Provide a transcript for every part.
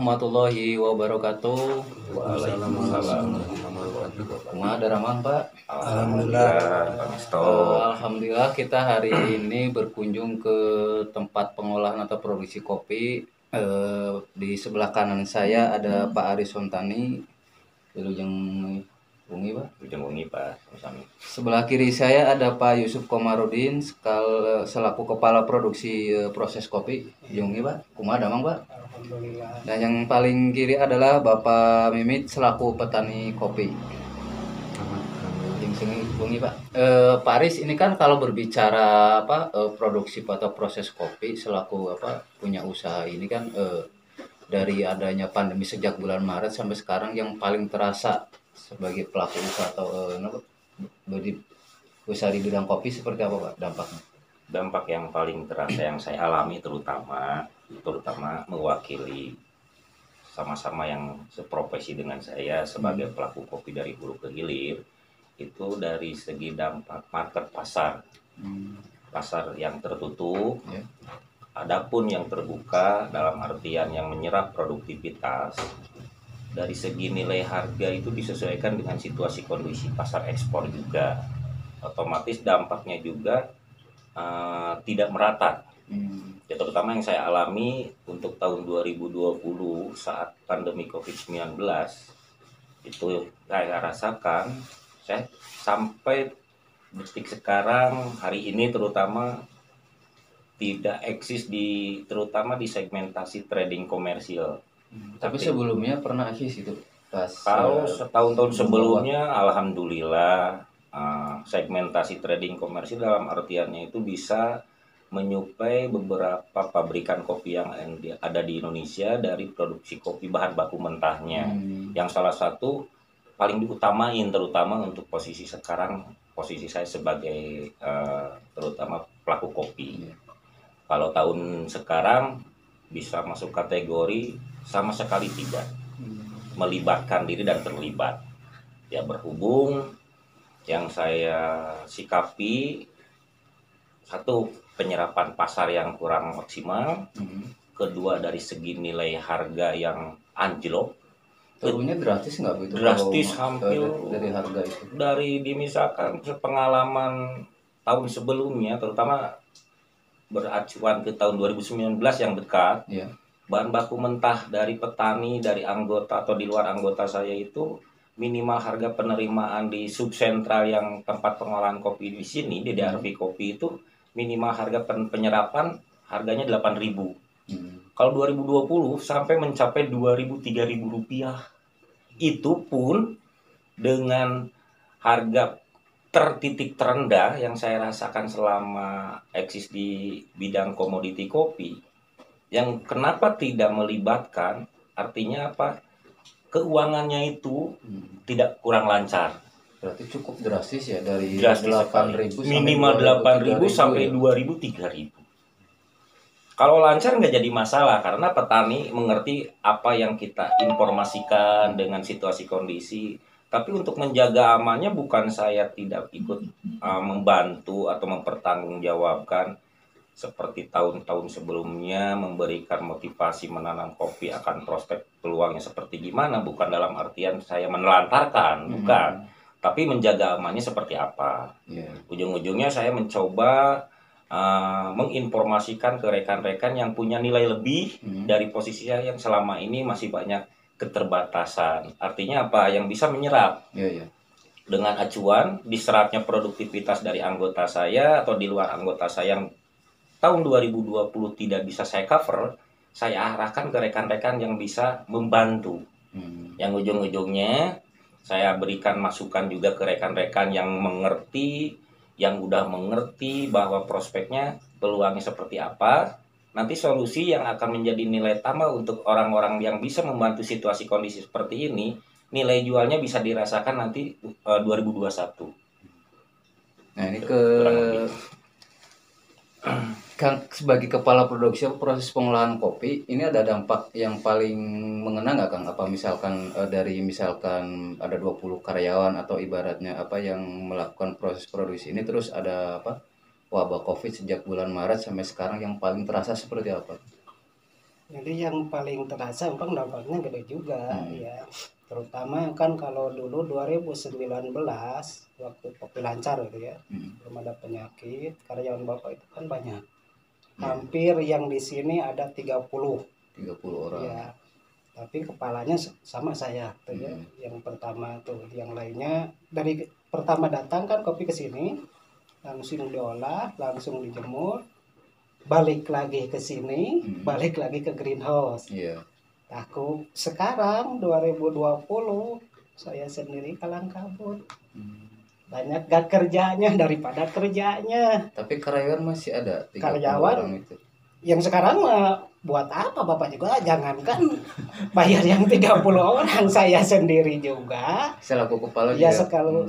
warahmatullahi wabarakatuh. Waalaikumsalam. Kumaha daramang Pak? Alhamdulillah, Pak Misto. Alhamdulillah kita hari ini berkunjung ke tempat pengolahan atau produksi kopi. Di sebelah kanan saya ada Pak Aris Sontani. Wilujeng Bungi Pak. Ujung Ungi Pak Sami. Sebelah kiri saya ada Pak Yusuf Komarudin selaku kepala produksi proses kopi. Jungi Pak. Kumaha damang Pak? Alhamdulillah. Dan yang paling kiri adalah Bapak Mimit selaku petani kopi. Bungi Pak. Pak Aris ini kan kalau berbicara produksi atau proses kopi selaku punya usaha ini kan dari adanya pandemi sejak bulan Maret sampai sekarang yang paling terasa sebagai pelaku usaha atau usaha di bidang kopi seperti apa Pak dampaknya? Dampak yang paling terasa yang saya alami terutama mewakili sama-sama yang seprofesi dengan saya sebagai pelaku kopi dari hulu ke hilir, itu dari segi dampak market pasar. Pasar yang tertutup, adapun yang terbuka dalam artian yang menyerap produktivitas. Dari segi nilai harga itu disesuaikan dengan situasi kondisi pasar ekspor juga. Otomatis dampaknya juga tidak merata. Ya, terutama yang saya alami untuk tahun 2020 saat pandemi COVID-19 itu saya rasakan, saya sampai detik sekarang hari ini terutama tidak eksis terutama di segmentasi trading komersil. Tapi sebelumnya pernah eksis itu pas kalau setahun-tahun sebelumnya alhamdulillah segmentasi trading komersil dalam artiannya itu bisa menyuplai beberapa pabrikan kopi yang ada di Indonesia dari produksi kopi bahan baku mentahnya. Yang salah satu paling diutamain terutama untuk posisi sekarang, posisi saya sebagai terutama pelaku kopi. Kalau tahun sekarang bisa masuk kategori sama sekali tidak melibatkan diri dan terlibat. Ya, berhubung yang saya sikapi satu, penyerapan pasar yang kurang maksimal, kedua dari segi nilai harga yang anjlok. turunnya gratis nggak begitu? Drastis hampir dari harga itu. Dari misalkan pengalaman tahun sebelumnya, terutama beracuan ke tahun 2019 yang dekat, bahan baku mentah dari petani, dari anggota atau di luar anggota saya itu minimal harga penerimaan di subsentral yang tempat pengolahan kopi di sini, di DRV Kopi itu minimal harga penyerapan harganya 8.000. Kalau 2020 sampai mencapai 2.000-3.000 rupiah. Itu pun dengan harga tertitik terendah yang saya rasakan selama eksis di bidang komoditi kopi. Yang kenapa tidak melibatkan, artinya apa? Keuangannya itu tidak kurang lancar. Berarti cukup drastis ya, dari 8.000 minimal 8.000 sampai 2.000 3.000. Kalau lancar nggak jadi masalah karena petani mengerti apa yang kita informasikan dengan situasi kondisi. Tapi untuk menjaga amannya bukan saya tidak ikut membantu atau mempertanggungjawabkan seperti tahun-tahun sebelumnya memberikan motivasi menanam kopi akan prospek peluangnya seperti gimana, bukan dalam artian saya menelantarkan, bukan, tapi menjaga amannya seperti apa. Ujung-ujungnya saya mencoba menginformasikan ke rekan-rekan yang punya nilai lebih dari posisi saya yang selama ini masih banyak keterbatasan. Artinya apa? Yang bisa menyerap. Dengan acuan diserapnya produktivitas dari anggota saya atau di luar anggota saya yang tahun 2020 tidak bisa saya cover, saya arahkan ke rekan-rekan yang bisa membantu. Yang ujung-ujungnya saya berikan masukan juga ke rekan-rekan yang mengerti, yang udah mengerti bahwa prospeknya peluangnya seperti apa. Nanti solusi yang akan menjadi nilai tambah untuk orang-orang yang bisa membantu situasi kondisi seperti ini, nilai jualnya bisa dirasakan nanti 2021. Nah ini Kang, sebagai kepala produksi proses pengolahan kopi, ini ada dampak yang paling mengena nggak Kang? Apa misalkan misalkan ada 20 karyawan atau ibaratnya yang melakukan proses produksi ini, terus ada wabah COVID sejak bulan Maret sampai sekarang, yang paling terasa seperti apa? Jadi yang paling terasa memang dampaknya gede juga ya. Terutama kan kalau dulu 2019 waktu kopi lancar gitu ya. Belum ada penyakit, karyawan Bapak itu kan banyak. Hampir yang di sini ada 30 orang. Ya. Tapi kepalanya sama saya tuh ya. Yang pertama tuh, yang lainnya dari pertama datang kan kopi ke sini langsung diolah, langsung dijemur, balik lagi ke sini, balik lagi ke greenhouse. Aku sekarang 2020 saya sendiri kalang kabut. Banyak gak kerjanya daripada kerjanya. Tapi karyawan masih ada 30 karyawan orang itu. Yang sekarang mah buat apa Bapak juga, jangankan bayar yang 30 orang, saya sendiri juga Selaku kepala ya juga.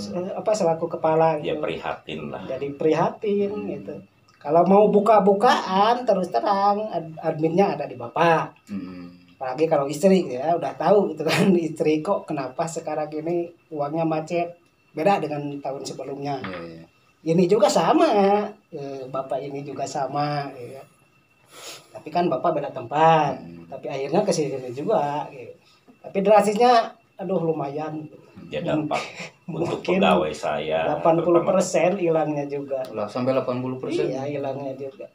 selaku kepala Ya gitu. prihatin lah. Jadi prihatin gitu. Kalau mau buka-bukaan terus terang adminnya ada di Bapak. Apalagi kalau istri ya udah tahu gitu kan, istri kok kenapa sekarang ini uangnya macet, beda dengan tahun sebelumnya. Ini juga sama, Bapak ini juga sama ya. Tapi kan Bapak beda tempat, tapi akhirnya ke sini juga gitu. Tapi drastisnya aduh lumayan. Ya dampak untuk Mungkin pegawai saya 80% hilangnya juga. Lah sampai 80%. Iya, hilangnya juga.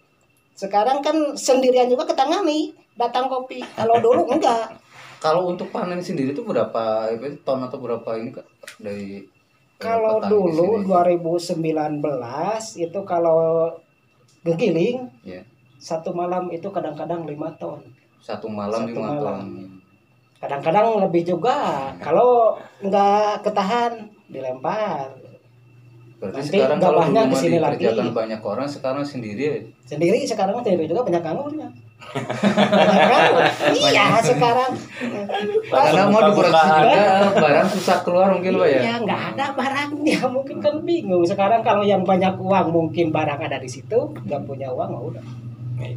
Sekarang kan sendirian juga ketangani datang kopi. Kalau dulu enggak. Kalau untuk panen sendiri itu berapa ton atau berapa ini Kak dari kalau petani di dulu sini? 2019 itu kalau gegiling Ya. satu malam itu kadang-kadang 5 ton. Satu malam 5 ton. Kadang-kadang lebih juga. Kalau enggak ketahan dilempar. Berarti Nanti sekarang kalau dulu gabahnya mah kesini dikerjakan lagi. banyak orang, sekarang sendiri. Sendiri sekarang sendiri juga banyak ngangurnya. Banyak nganggur. Iya sekarang. Karena mau diproduksi juga barang susah keluar mungkin Pak ya. Iya nggak ada barangnya, mungkin kan bingung. Sekarang kalau yang banyak uang mungkin barang ada di situ, nggak punya uang oh udah. Nah,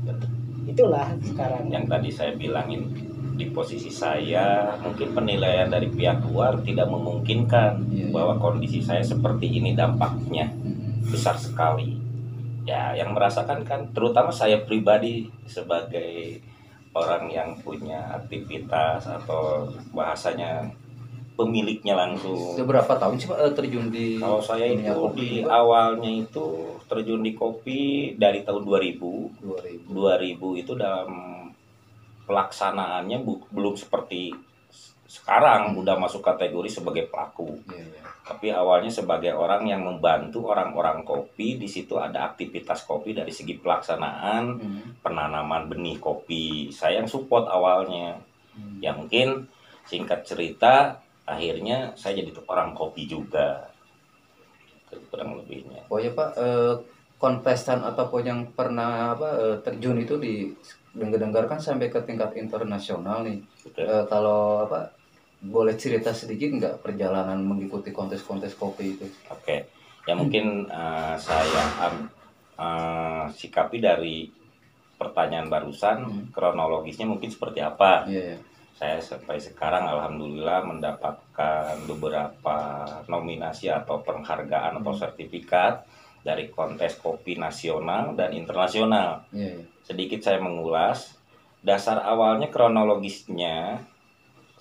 Itulah sekarang. Yang tadi saya bilangin, di posisi saya mungkin penilaian dari pihak luar tidak memungkinkan bahwa kondisi saya seperti ini dampaknya besar sekali. Ya, yang merasakan kan terutama saya pribadi sebagai orang yang punya aktivitas atau bahasanya pemiliknya langsung. Berapa tahun sih Pak terjun di? Kalau saya itu di awalnya itu terjun di kopi dari tahun 2000. 2000 itu dalam pelaksanaannya belum seperti sekarang udah masuk kategori sebagai pelaku. Tapi awalnya sebagai orang yang membantu orang-orang kopi. Di situ ada aktivitas kopi dari segi pelaksanaan, penanaman benih kopi. Saya yang support awalnya. Ya mungkin singkat cerita akhirnya saya jadi orang kopi juga. Kurang lebihnya. Oh ya Pak, kontestan ataupun yang pernah terjun itu dengar-dengarkan sampai ke tingkat internasional nih. Kalau boleh cerita sedikit nggak perjalanan mengikuti kontes-kontes kopi itu? Oke, ya mungkin saya sikapi dari pertanyaan barusan, kronologisnya mungkin seperti apa. Saya sampai sekarang alhamdulillah mendapatkan beberapa nominasi atau penghargaan atau sertifikat dari kontes kopi nasional dan internasional. Sedikit saya mengulas, dasar awalnya kronologisnya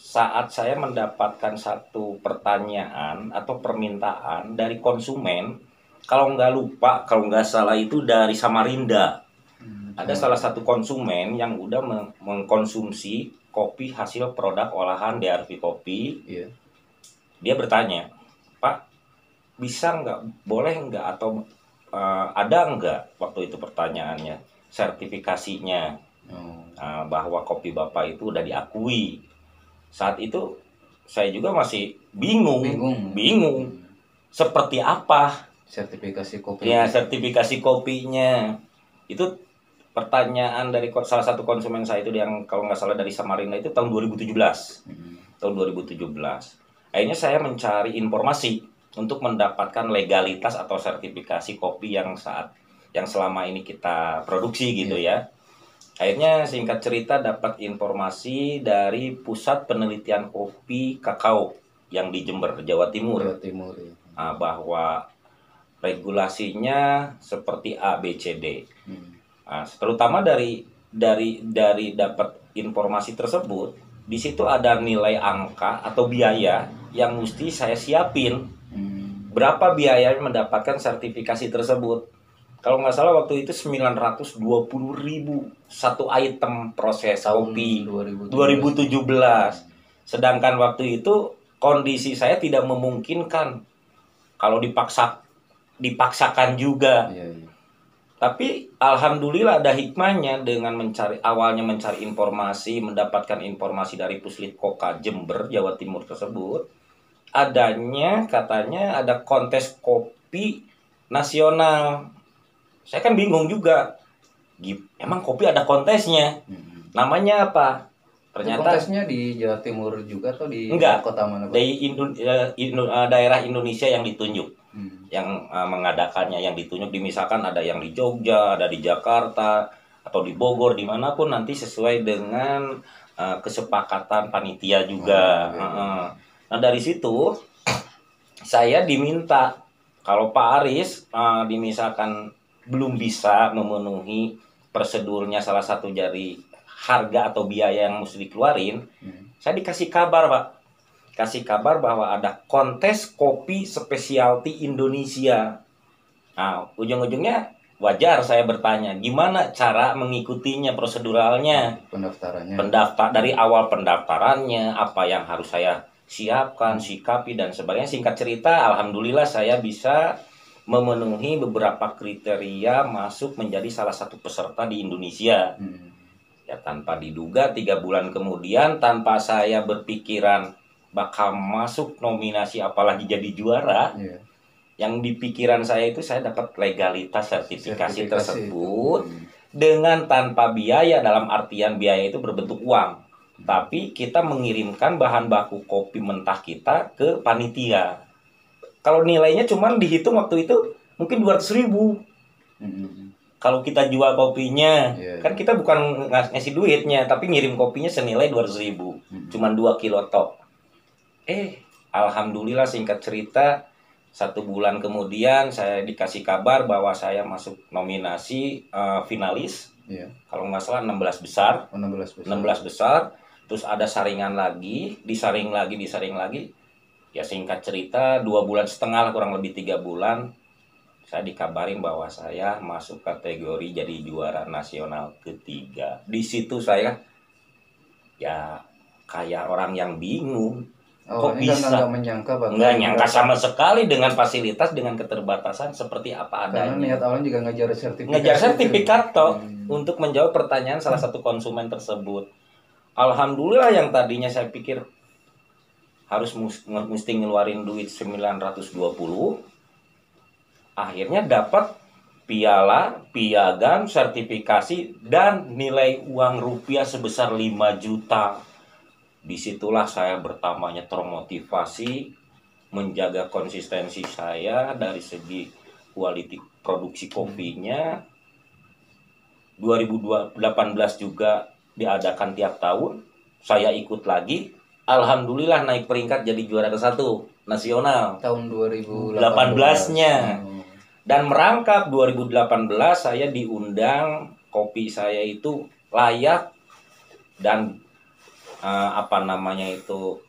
saat saya mendapatkan satu pertanyaan atau permintaan dari konsumen, kalau nggak salah itu dari Samarinda. Ada salah satu konsumen yang udah mengkonsumsi kopi hasil produk olahan DRV Kopi. Dia bertanya, Pak, bisa nggak, boleh nggak, atau ada nggak, waktu itu pertanyaannya, sertifikasinya bahwa kopi Bapak itu udah diakui. Saat itu saya juga masih bingung. Seperti apa sertifikasi kopi? Ya, sertifikasi kopinya. Itu pertanyaan dari salah satu konsumen saya itu yang kalau nggak salah dari Samarinda itu tahun 2017. Tahun 2017. Akhirnya saya mencari informasi untuk mendapatkan legalitas atau sertifikasi kopi yang selama ini kita produksi gitu ya. Akhirnya singkat cerita dapat informasi dari Pusat Penelitian Kopi Kakao yang di Jember, Jawa Timur. Bahwa regulasinya seperti A, B, C, D. Terutama dari dapat informasi tersebut, di situ ada nilai angka atau biaya yang mesti saya siapin. Berapa biayanya mendapatkan sertifikasi tersebut? Kalau nggak salah waktu itu 920.000 satu item proses kopi 2017. Sedangkan waktu itu kondisi saya tidak memungkinkan kalau dipaksakan juga. Tapi alhamdulillah ada hikmahnya dengan awalnya mencari informasi, mendapatkan informasi dari Puslit Koka Jember, Jawa Timur tersebut. Katanya ada kontes kopi nasional. Saya kan bingung juga. Emang kopi ada kontesnya? Namanya apa? Ternyata kontesnya di Jawa Timur juga atau di kota mana? Di daerah Indonesia yang ditunjuk. Yang mengadakannya, yang ditunjuk, misalkan ada yang di Jogja, ada di Jakarta, atau di Bogor, dimanapun nanti sesuai dengan kesepakatan panitia juga. Nah dari situ saya diminta kalau Pak Aris misalkan belum bisa memenuhi prosedurnya salah satu dari harga atau biaya yang mesti dikeluarin, saya dikasih kabar Pak. Kasih kabar bahwa ada kontes kopi spesialty Indonesia. Nah, ujung-ujungnya wajar saya bertanya, gimana cara mengikutinya, proseduralnya? Pendaftarannya. Dari awal pendaftarannya, apa yang harus saya siapkan, sikapi, dan sebagainya. Singkat cerita, alhamdulillah saya bisa memenuhi beberapa kriteria masuk menjadi salah satu peserta di Indonesia. Ya tanpa diduga 3 bulan kemudian, tanpa saya berpikiran bakal masuk nominasi apalagi jadi juara, yang di pikiran saya itu saya dapat legalitas sertifikasi tersebut dengan tanpa biaya, dalam artian biaya itu berbentuk uang, tapi kita mengirimkan bahan baku kopi mentah kita ke panitia. Kalau nilainya cuma dihitung waktu itu mungkin 200.000. Kalau kita jual kopinya, kan kita bukan ngasih duitnya, tapi ngirim kopinya senilai 200.000, cuma 2 kilo tok. Alhamdulillah singkat cerita 1 bulan kemudian saya dikasih kabar bahwa saya masuk nominasi finalis. Kalau nggak salah 16 besar. 16 besar. Terus ada saringan lagi, disaring lagi. Ya singkat cerita 2,5 bulan kurang lebih 3 bulan saya dikabarin bahwa saya masuk kategori jadi juara nasional ketiga. Di situ saya ya kayak orang yang bingung. Kok bisa? Nggak nyangka sama sekali dengan fasilitas, dengan keterbatasan seperti apa adanya. Karena niat awalnya juga ngejar sertifikat. Ngejar sertifikat toh untuk menjawab pertanyaan salah satu konsumen tersebut. Alhamdulillah yang tadinya saya pikir harus mesti ngeluarin duit 920, akhirnya dapat piala, piagam, sertifikasi, dan nilai uang rupiah sebesar 5 juta. Disitulah saya bertambahnya termotivasi menjaga konsistensi saya dari segi kualitas produksi kopinya. 2018 juga diadakan tiap tahun, saya ikut lagi. Alhamdulillah naik peringkat jadi juara ke-1 nasional tahun 2018-nya. Dan merangkap 2018 saya diundang, kopi saya itu layak dan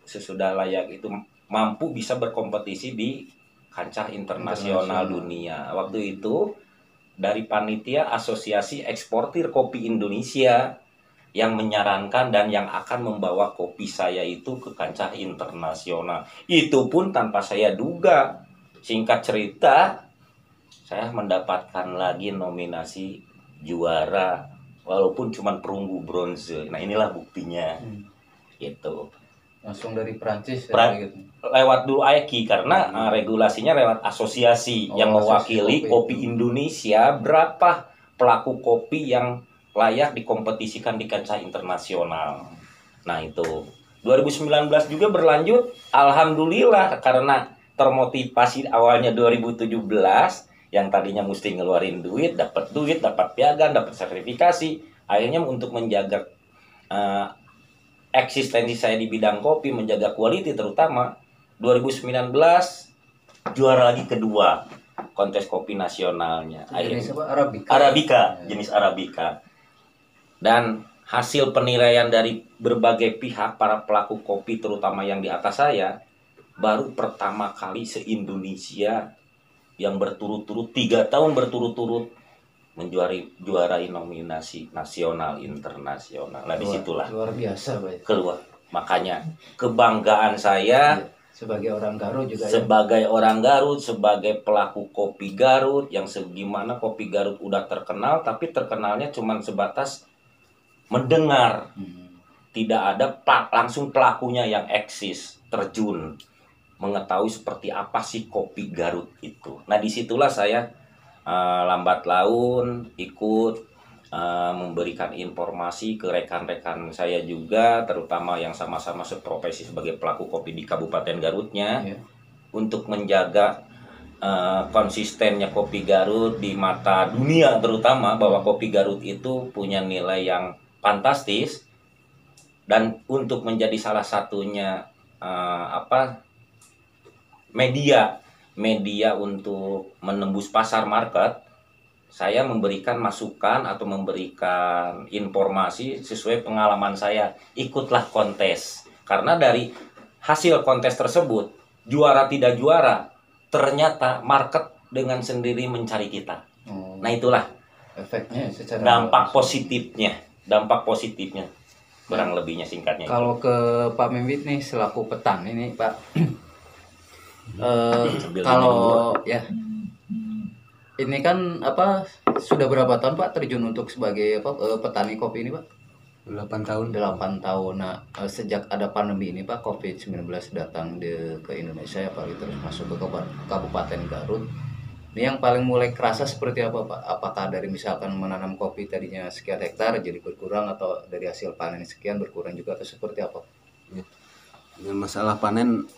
sesudah layak itu mampu bisa berkompetisi di kancah internasional dunia. Waktu itu dari panitia Asosiasi Eksportir Kopi Indonesia yang menyarankan dan yang akan membawa kopi saya itu ke kancah internasional. Itu pun tanpa saya duga. Singkat cerita, saya mendapatkan lagi nominasi juara walaupun cuma perunggu bronze. Nah, inilah buktinya. Gitu. Langsung dari Prancis gitu. Lewat dulu AEKI karena regulasinya lewat asosiasi yang mewakili kopi Indonesia, berapa pelaku kopi yang layak dikompetisikan di kancah internasional. Nah, itu 2019 juga berlanjut, alhamdulillah, karena termotivasi awalnya 2017 yang tadinya mesti ngeluarin duit, dapat piagam, dapat sertifikasi. Akhirnya untuk menjaga eksistensi saya di bidang kopi, menjaga quality terutama, 2019 juara lagi kedua kontes kopi nasionalnya. Jenis apa? Arabica, jenis Arabica. Dan hasil penilaian dari berbagai pihak para pelaku kopi terutama yang di atas saya, baru pertama kali se-Indonesia yang berturut-turut 3 tahun berturut-turut juarai nominasi nasional internasional. Nah disitulah luar biasa Pak. keluar. Makanya kebanggaan saya Sebagai orang Garut juga sebagai orang Garut, sebagai pelaku kopi Garut, yang segimana kopi Garut udah terkenal, tapi terkenalnya cuma sebatas mendengar. Tidak ada langsung pelakunya yang eksis, terjun, mengetahui seperti apa sih kopi Garut itu. Nah disitulah saya lambat laun ikut memberikan informasi ke rekan-rekan saya juga, terutama yang sama-sama seprofesi sebagai pelaku kopi di Kabupaten Garutnya, untuk menjaga konsistennya kopi Garut di mata dunia, terutama bahwa kopi Garut itu punya nilai yang fantastis, dan untuk menjadi salah satunya media untuk menembus pasar market, saya memberikan masukan atau memberikan informasi sesuai pengalaman saya. Ikutlah kontes, karena dari hasil kontes tersebut, juara tidak juara, ternyata market dengan sendiri mencari kita. Nah itulah efeknya secara dampak positifnya kurang lebihnya singkatnya. Kalau ke Pak Miwit nih selaku petani nih Pak, kalau ya ini kan sudah berapa tahun Pak terjun untuk sebagai petani kopi ini Pak? 8 tahun. 8 tahun. Nah, sejak ada pandemi ini Pak, COVID-19 datang ke Indonesia ya Pak, terus masuk ke Kabupaten Garut. Ini yang paling mulai kerasa seperti apa Pak? Apakah dari misalkan menanam kopi tadinya sekian hektar jadi berkurang, atau dari hasil panen sekian berkurang juga, atau seperti apa? Dengan masalah panen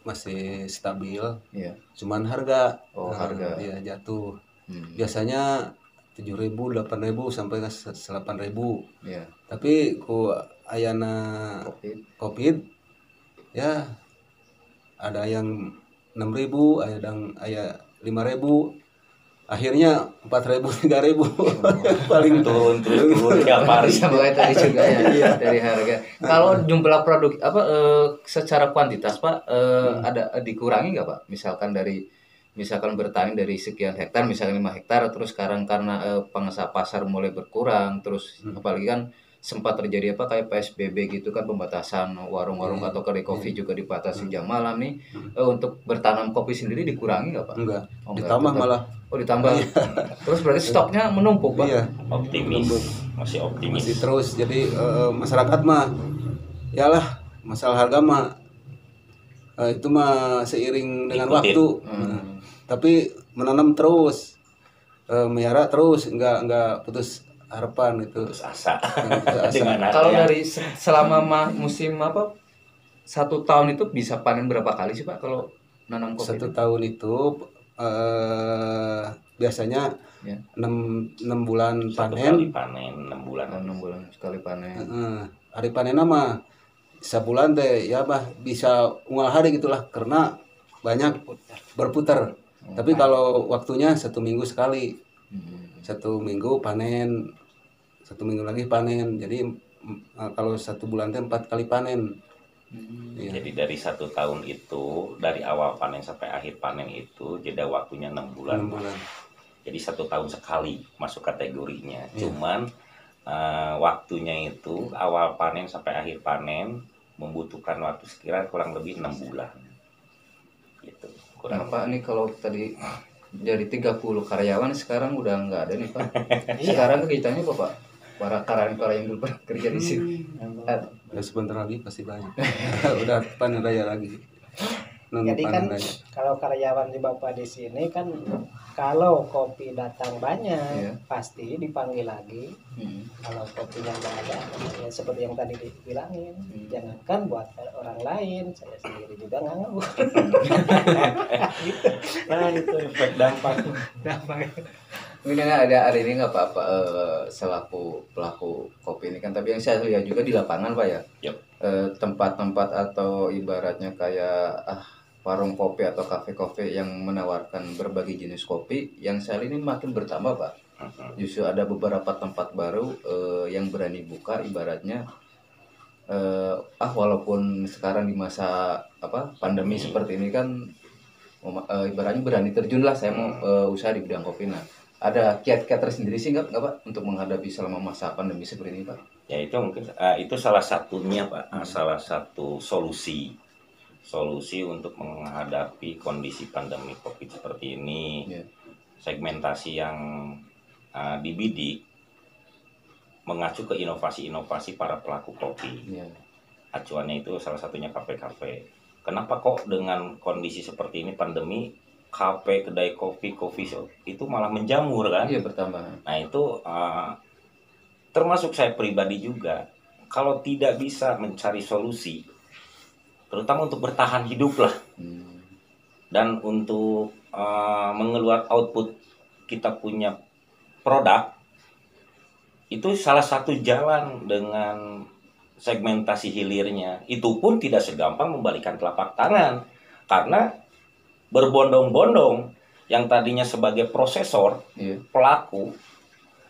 masih stabil, cuman harga ya jatuh. Biasanya 7.000, 8.000 sampai ke 8.000. Tapi ku ayana COVID ya ada yang 6.000, ada yang 5.000, akhirnya 4.000, 3.000 paling turun tiap hari sampai tadi juga ya dari harga. Kalau jumlah produk secara kuantitas Pak ada dikurangi nggak Pak? Misalkan bertani dari sekian hektar, misalkan 5 hektar, terus sekarang karena pangsa pasar mulai berkurang, terus apalagi kan sempat terjadi kayak PSBB gitu kan, pembatasan warung-warung atau kedai kopi juga dibatasi jam malam nih. Untuk bertanam kopi sendiri dikurangi nggak Pak? Enggak, ditambah malah. Ditambah. Terus berarti stoknya menumpuk Pak? Iya. Masih optimis. Masih terus. Jadi masyarakat mah yalah, masalah harga mah itu mah seiring dengan waktu. Tapi menanam terus, melihara terus, enggak putus harapan itu. Putus asa. Kalau dari selama musim 1 tahun itu bisa panen berapa kali sih Pak kalau nanam kopi? 1 tahun itu biasanya 6 bulan panen. 6 bulan. 6 bulan sekali panen. Hari panen mah sebulan teh ya bisa unggal hari gitulah, karena banyak berputar. Tapi kalau waktunya 1 minggu sekali, 1 minggu panen, 1 minggu lagi panen. Jadi kalau 1 bulan teh 4 kali panen. Jadi dari 1 tahun itu, dari awal panen sampai akhir panen itu jeda waktunya 6 bulan. 6 bulan. Jadi 1 tahun sekali masuk kategorinya. Cuman waktunya itu awal panen sampai akhir panen membutuhkan waktu sekira kurang lebih 6 bulan. Gitu. Pak nih kalau tadi dari 30 karyawan sekarang udah nggak ada nih Pak. Sekarang kegiatannya apa Pak? Para karyawan yang dulu kerja di sini. Ya sebentar lagi pasti banyak. Udah panen raya lagi. Jadi kan kalau karyawan di Bapak di sini kan, kalau kopi datang banyak pasti dipanggil lagi. Kalau kopinya nggak ada, ya seperti yang tadi dibilangin, jangankan buat orang lain, saya sendiri juga nggak nganggur. Gitu. Nah itu efek dampak. Mungkin ada ini nggak Pak, selaku pelaku kopi ini kan, tapi yang saya lihat juga di lapangan Pak ya, tempat-tempat atau ibaratnya kayak warung kopi atau kafe-kafe yang menawarkan berbagai jenis kopi, yang saya lihat ini makin bertambah Pak. Justru ada beberapa tempat baru yang berani buka, ibaratnya walaupun sekarang di masa pandemi seperti ini kan, ibaratnya berani terjun lah, saya mau usaha di bidang kopi. Nah, ada kiat-kiat tersendiri sih nggak Pak untuk menghadapi selama masa pandemi seperti ini Pak? Ya itu mungkin itu salah satunya Pak, salah satu solusi untuk menghadapi kondisi pandemi COVID seperti ini. Yeah. Segmentasi yang dibidik mengacu ke inovasi-inovasi para pelaku kopi. Yeah. Acuannya itu salah satunya kafe-kafe. Kenapa kok dengan kondisi seperti ini pandemi, kafe, kedai kopi, coffee shop itu malah menjamur kan? Iya, bertambah. Nah itu termasuk saya pribadi juga, kalau tidak bisa mencari solusi, terutama untuk bertahan hidup lah, dan untuk mengeluarkan output kita punya produk, itu salah satu jalan dengan segmentasi hilirnya. Itu pun tidak segampang membalikan telapak tangan, karena berbondong-bondong yang tadinya sebagai prosesor, pelaku,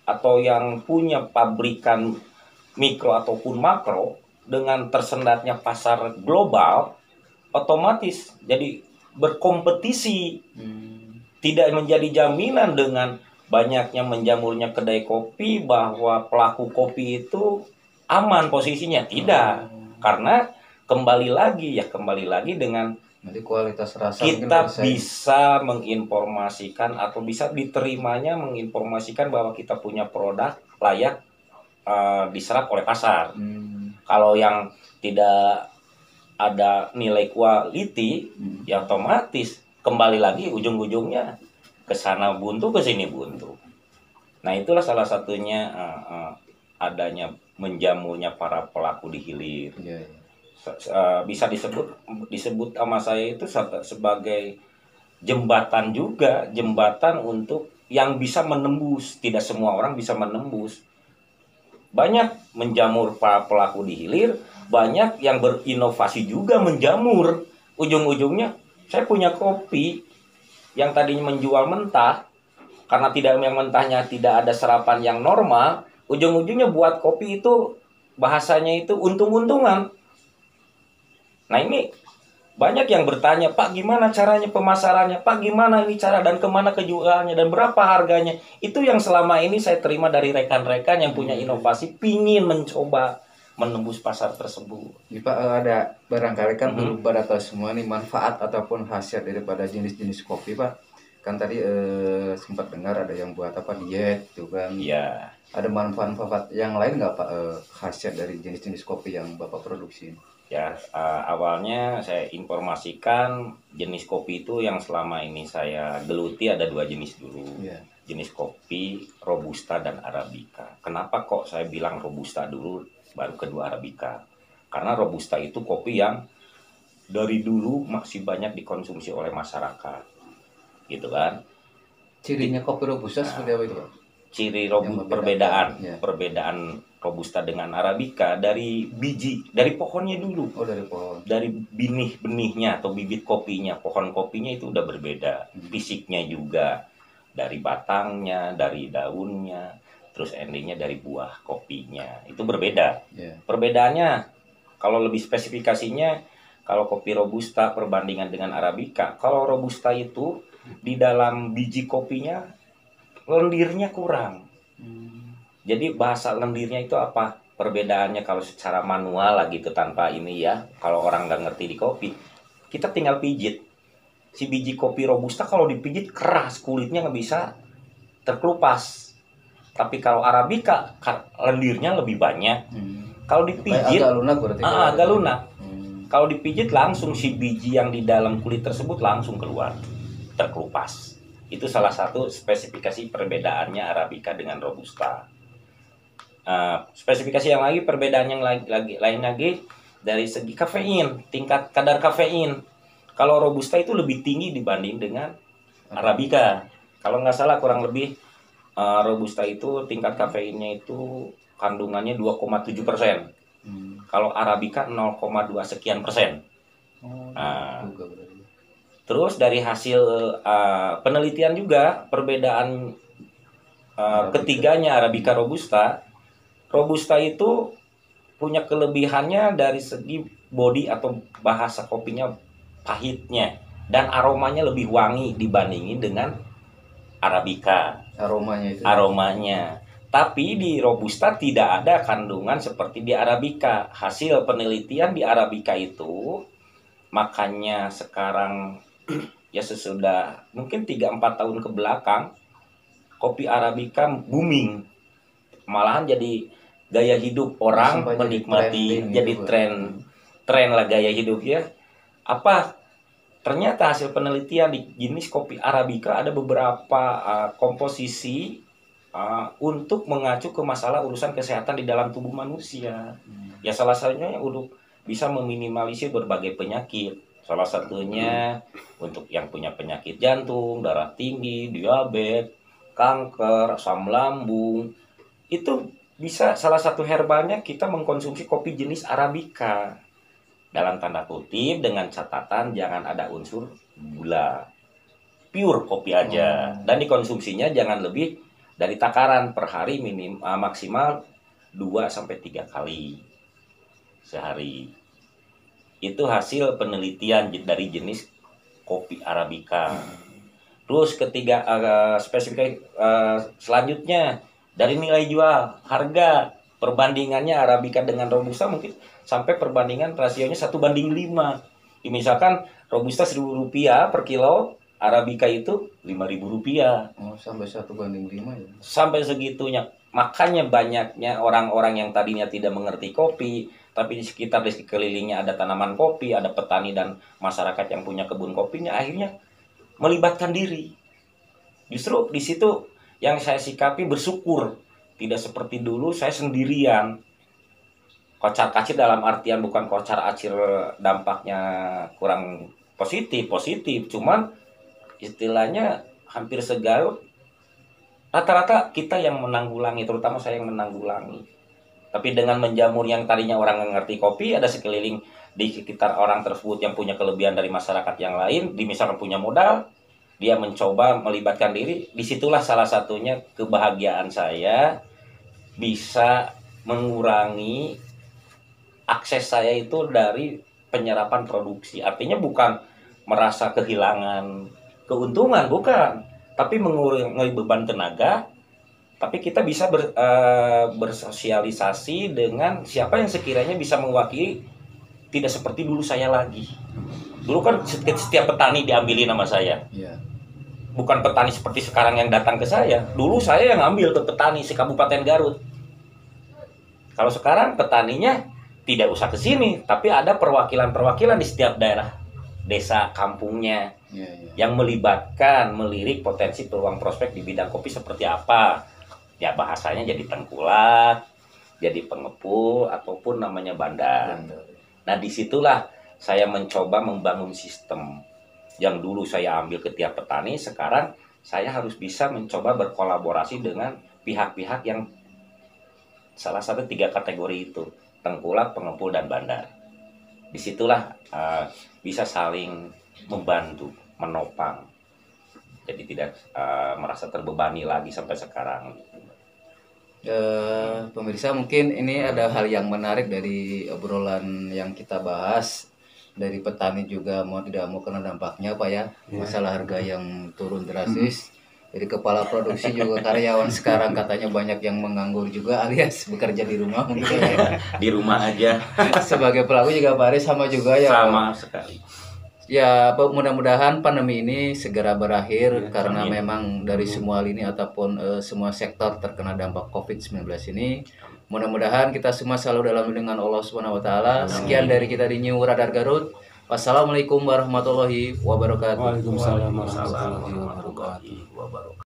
atau yang punya pabrikan mikro ataupun makro, dengan tersendatnya pasar global, otomatis jadi berkompetisi. Tidak menjadi jaminan dengan banyaknya menjamurnya kedai kopi bahwa pelaku kopi itu aman posisinya. Tidak, karena kembali lagi dengan nanti kualitas rasa kita bisa menginformasikan atau bisa diterimanya menginformasikan bahwa kita punya produk layak diserap oleh pasar. Kalau yang tidak ada nilai quality, ya otomatis kembali lagi ujung-ujungnya ke sana buntu, ke sini buntu. Nah itulah salah satunya adanya menjamurnya para pelaku di hilir. Bisa disebut sama saya itu sebagai jembatan juga, jembatan untuk yang bisa menembus. Tidak semua orang bisa menembus. Banyak menjamur para pelaku di hilir, banyak yang berinovasi juga menjamur. Ujung-ujungnya saya punya kopi yang tadinya menjual mentah, karena yang mentahnya tidak ada serapan yang normal, ujung-ujungnya buat kopi itu bahasanya itu untung-untungan. Nah ini banyak yang bertanya, Pak gimana caranya pemasarannya, Pak gimana ini cara dan kemana kejualannya dan berapa harganya. Itu yang selama ini saya terima dari rekan-rekan yang punya inovasi, pingin mencoba menembus pasar tersebut. Ini Pak, ada barangkali kan belum pada tahu semua nih manfaat ataupun khasiat daripada jenis-jenis kopi Pak. Kan tadi sempat dengar ada yang buat diet gitu kan. Iya. Ada manfaat-manfaat yang lain nggak Pak, khasiat dari jenis-jenis kopi yang Bapak produksi? Ya, awalnya saya informasikan jenis kopi itu yang selama ini saya geluti ada 2 jenis dulu. Jenis kopi Robusta dan Arabica. Kenapa kok saya bilang Robusta dulu baru kedua Arabica? Karena Robusta itu kopi yang dari dulu masih banyak dikonsumsi oleh masyarakat. Gitu kan? Cirinya kopi Robusta seperti apa itu Pak? Ciri perbedaan Robusta dengan Arabica dari biji, dari pohonnya dulu. Dari pohon. Dari benih-benihnya atau bibit kopinya, pohon kopinya itu udah berbeda. Fisiknya juga, dari batangnya, dari daunnya, terus endingnya dari buah kopinya. Itu berbeda. Perbedaannya, kalau lebih spesifikasinya, kalau kopi Robusta perbandingan dengan Arabica, kalau Robusta itu di dalam biji kopinya lendirnya kurang. Jadi bahasa lendirnya itu apa? Perbedaannya kalau secara manual lah gitu, tanpa ini ya. Kalau orang nggak ngerti di kopi, kita tinggal pijit. Si biji kopi Robusta kalau dipijit keras, kulitnya nggak bisa terkelupas. Tapi kalau Arabica lendirnya lebih banyak. Kalau dipijit agak lunak berarti. Agak lunak. Kalau dipijit langsung si biji yang di dalam kulit tersebut langsung keluar, terkelupas. Itu salah satu spesifikasi perbedaannya Arabica dengan Robusta. Spesifikasi yang lagi, perbedaan yang lain lagi dari segi kafein, tingkat kadar kafein. Kalau Robusta itu lebih tinggi dibanding dengan Arabica. Kalau nggak salah kurang lebih Robusta itu tingkat kafeinnya itu kandungannya 2,7%. Kalau Arabica 0,2 sekian persen. Terus dari hasil penelitian juga perbedaan ketiganya Arabica Robusta. Robusta itu punya kelebihannya dari segi body atau bahasa kopinya pahitnya dan aromanya lebih wangi dibandingin dengan Arabica. Aromanya. Tapi di Robusta tidak ada kandungan seperti di Arabica. Hasil penelitian di Arabica itu, makanya sekarang ya sesudah mungkin 3-4 tahun ke belakang kopi Arabica booming. Malahan jadi gaya hidup orang menikmati, jadi tren lah gaya hidup ya. Apa ternyata hasil penelitian di jenis kopi Arabica ada beberapa komposisi untuk mengacu ke masalah urusan kesehatan di dalam tubuh manusia. Ya salah satunya untuk bisa meminimalisir berbagai penyakit. Salah satunya untuk yang punya penyakit jantung, darah tinggi, diabetes, kanker, asam lambung. Itu bisa salah satu herbalnya kita mengkonsumsi kopi jenis Arabica. Dalam tanda kutip dengan catatan jangan ada unsur gula. Pure kopi aja. Dan dikonsumsinya jangan lebih dari takaran per hari maksimal 2-3 kali sehari. Itu hasil penelitian dari jenis kopi Arabica. Terus ketiga spesifik selanjutnya dari nilai jual, harga perbandingannya Arabica dengan Robusta mungkin sampai perbandingan rasionya 1:5. Misalkan Robusta Rp1.000 per kilo, Arabica itu Rp5.000. Oh, sampai 1:5 ya. Sampai segitunya. Makanya banyaknya orang-orang yang tadinya tidak mengerti kopi, tapi di sekelilingnya ada tanaman kopi, ada petani dan masyarakat yang punya kebun kopinya, akhirnya melibatkan diri. Justru di situ yang saya sikapi bersyukur. Tidak seperti dulu saya sendirian. Kocar-kacir dalam artian bukan kocar-kacir dampaknya kurang positif. Cuman istilahnya hampir segarut. Rata-rata kita yang menanggulangi, terutama saya yang menanggulangi. Tapi dengan menjamur yang tadinya orang ngerti kopi, ada sekeliling di sekitar orang tersebut yang punya kelebihan dari masyarakat yang lain, misalkan punya modal, dia mencoba melibatkan diri. Disitulah salah satunya kebahagiaan saya bisa mengurangi akses saya itu dari penyerapan produksi. Artinya bukan merasa kehilangan keuntungan, bukan, tapi mengurangi beban tenaga. Tapi kita bisa bersosialisasi dengan siapa yang sekiranya bisa mewakili, tidak seperti dulu saya lagi. Dulu kan setiap petani diambilin nama saya. Bukan petani seperti sekarang yang datang ke saya. Dulu saya yang ambil ke petani se-Kabupaten Garut. Kalau sekarang petaninya tidak usah ke sini, tapi ada perwakilan-perwakilan di setiap daerah, desa, kampungnya, yang melirik potensi peluang prospek di bidang kopi seperti apa. Ya bahasanya jadi tengkulak, jadi pengepul, ataupun namanya bandar. Nah disitulah saya mencoba membangun sistem. Yang dulu saya ambil ke tiap petani, sekarang saya harus bisa mencoba berkolaborasi dengan pihak-pihak yang salah satu 3 kategori itu, tengkulak, pengepul, dan bandar. Disitulah bisa saling membantu, menopang. Jadi tidak merasa terbebani lagi sampai sekarang. Pemirsa, mungkin ini ada hal yang menarik dari obrolan yang kita bahas. Dari petani juga mau tidak mau kena dampaknya Pak ya, masalah harga yang turun drastis. Dari kepala produksi juga karyawan sekarang katanya banyak yang menganggur juga alias bekerja di rumah mungkin ya. Di rumah aja. Sebagai pelaku juga Pak Aris sama juga ya. Sama sekali. Ya mudah-mudahan pandemi ini segera berakhir karena memang dari semua lini ataupun semua sektor terkena dampak COVID-19 ini. Mudah-mudahan kita semua selalu dalam lindungan Allah Subhanahu wa taala. Sekian dari kita di New Radar Garut. Wassalamualaikum warahmatullahi wabarakatuh. Waalaikumsalam warahmatullahi wabarakatuh.